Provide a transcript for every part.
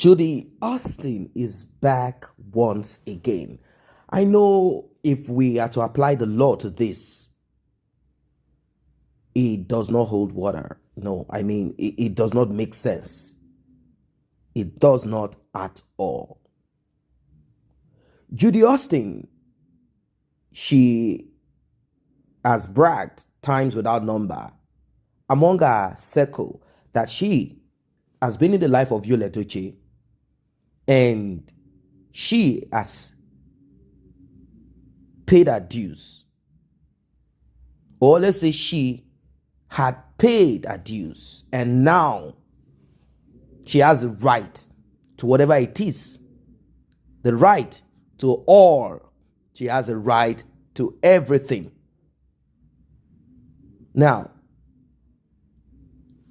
Judy Austin is back once again. I know if we are to apply the law to this, it does not hold water. No, I mean, it does not make sense. It does not at all. Judy Austin, she has bragged times without number among her circle that she has been in the life of YUL and she has paid her dues. Or let's say she had paid her dues and now she has the right to whatever it is. The right to all. She has a right to everything. Now,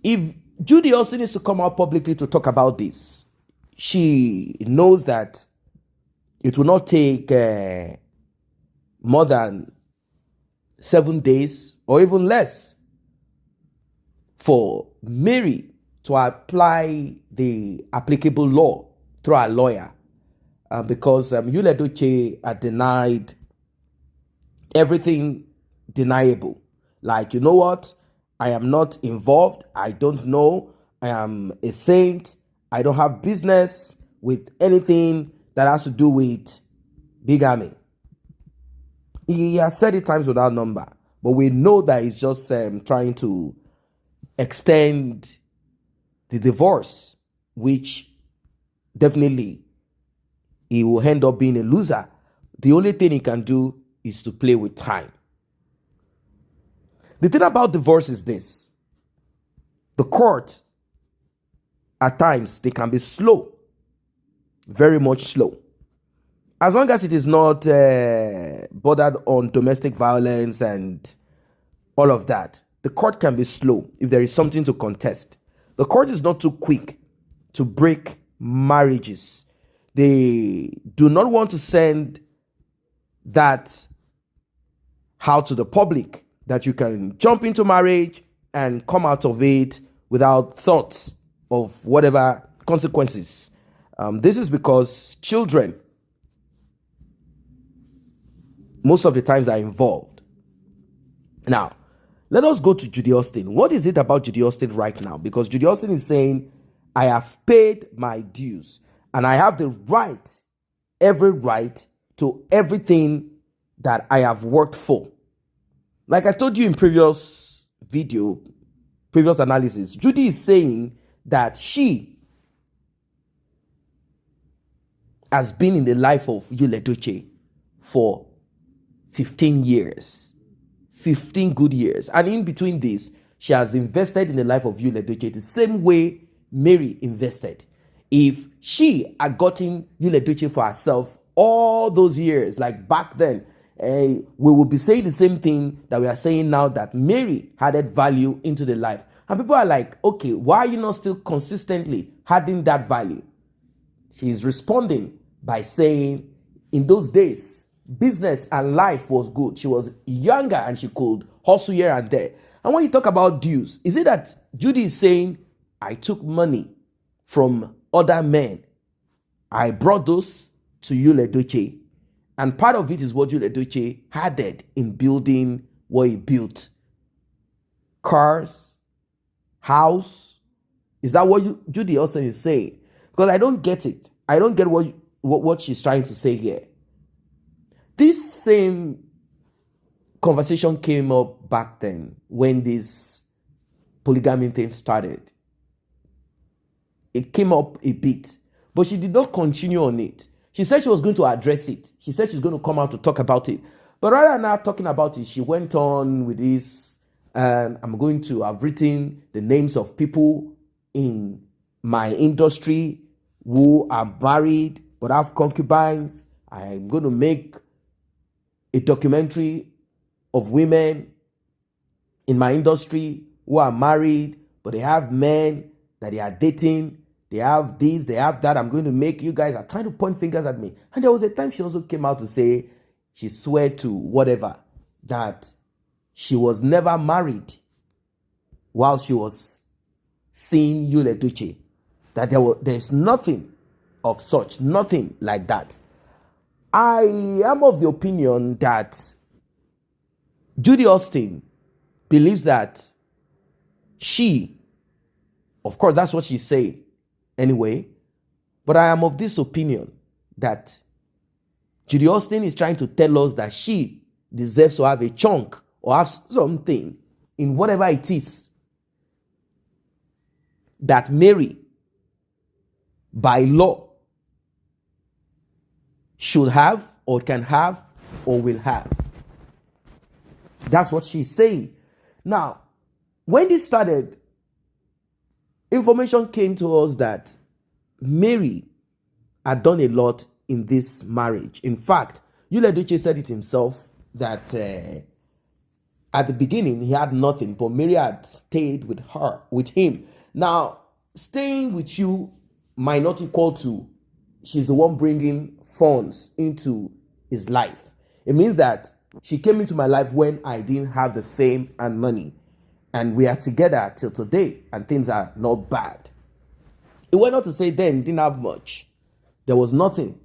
if Judy Austin needs to come out publicly to talk about this, she knows that it will not take more than 7 days or even less for Mary to apply the applicable law through a lawyer because YUL had denied everything deniable. Like, you know what? I am not involved. I don't know. I am a saint. I don't have business with anything that has to do with bigamy. He has said it times without number, but we know that he's just trying to extend the divorce, which definitely he will end up being a loser. The only thing he can do is to play with time. The thing about divorce is this. The court, at times, they can be slow. Very much slow. As long as it is not bordered on domestic violence and all of that, the court can be slow if there is something to contest. The court is not too quick to break marriages. They do not want to send that out to the public, that you can jump into marriage and come out of it without thoughts of whatever consequences. This is because children, most of the times, are involved. Now, let us go to Judy Austin. What is it about Judy Austin right now? Because Judy Austin is saying, I have paid my dues and I have the right, every right to everything that I have worked for. Like I told you in previous analysis, Judy is saying that she has been in the life of YUL for 15 years. 15 good years. And in between this, she has invested in the life of YUL the same way Mary invested. If she had gotten YUL for herself all those years, like back then, we will be saying the same thing that we are saying now, that Mary added value into the life. And people are like, okay, why are you not still consistently adding that value? She is responding by saying, in those days, business and life was good. She was younger and she could hustle here and there. And when you talk about dues, is it that Judy is saying, I took money from other men, I brought those to YUL, and part of it is what YUL added in building what he built? Cars, house. Is that what Judy Austin is saying? Because I don't get it. I don't get what she's trying to say here. This same conversation came up back then when this polygamy thing started. It came up a bit, but she did not continue on it. She said she was going to address it. She said she's going to come out to talk about it. But rather than not talking about it, she went on with this, I'm going to have written the names of people in my industry who are married but have concubines. I'm going to make a documentary of women in my industry who are married, but they have men that they are dating. They have this, they have that. I'm going to make, you guys are trying to point fingers at me. And there was a time she also came out to say, she swore to whatever, that she was never married while she was seeing YUL, that there's nothing of such. Nothing like that. I am of the opinion that Judy Austin believes that she, of course, that's what she's saying anyway, but I am of this opinion that Judy Austin is trying to tell us that she deserves to have a chunk or have something in whatever it is that Mary, by law, should have or can have or will have. That's what she's saying. Now, when this started, information came to us that Mary had done a lot in this marriage. In fact, YUL Edochie said it himself that at the beginning he had nothing, but Mary had stayed with him. Now, staying with you might not equal to she's the one bringing funds into his life. It means that she came into my life when I didn't have the fame and money, and we are together till today, and things are not bad. It went on to say then he didn't have much. There was nothing.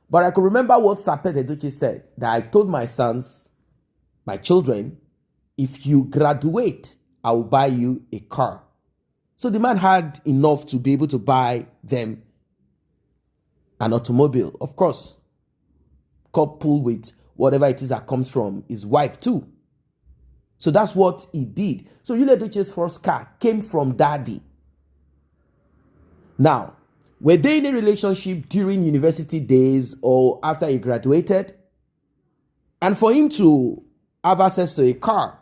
But I could remember what Sapet Edochie said, that I told my sons, my children, if you graduate, I will buy you a car. So the man had enough to be able to buy them an automobile. Of course, coupled with whatever it is that comes from his wife too. So that's what he did. So YUL Edochie's first car came from daddy. Now, were they in a relationship during university days or after he graduated? And for him to have access to a car,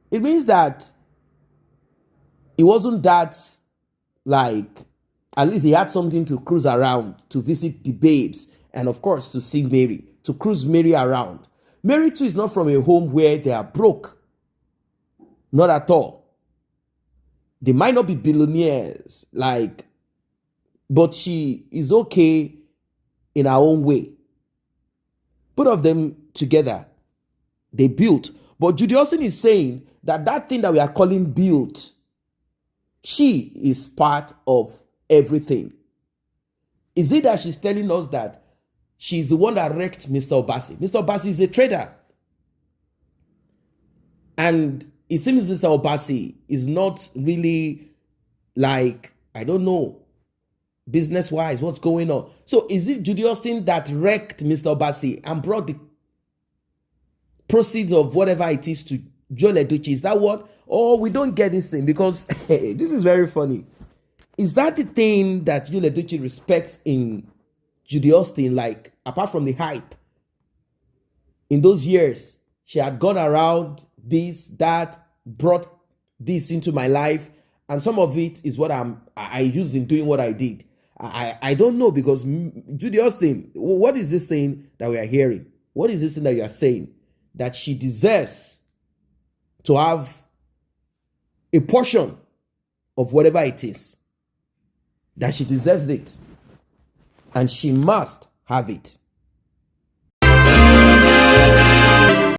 it means that it wasn't that, like, at least he had something to cruise around, to visit the babes, and of course to see Mary, to cruise Mary around. Mary too is not from a home where they are broke. Not at all. They might not be billionaires, but she is okay in her own way. Both of them together, they built. But Judy Austin is saying that thing that we are calling built, she is part of everything. Is it that she's telling us that she's the one that wrecked Mr. Obasi? Mr. Obasi is a trader. And it seems Mr. Obasi is not really I don't know, business-wise, what's going on. So is it Judy Austin that wrecked Mr. Obasi and brought the proceeds of whatever it is to YUL Edochie? Is that what? Oh, we don't get this thing because this is very funny. Is that the thing that YUL Edochie respects in Judy Austin? Apart from the hype, in those years, she had gone around this, that, brought this into my life, and some of it is what I used in doing what I did. I don't know, because Judy Austin, what is this thing that we are hearing? What is this thing that you are saying? That she deserves to have a portion of whatever it is. That she deserves it. And she must have it.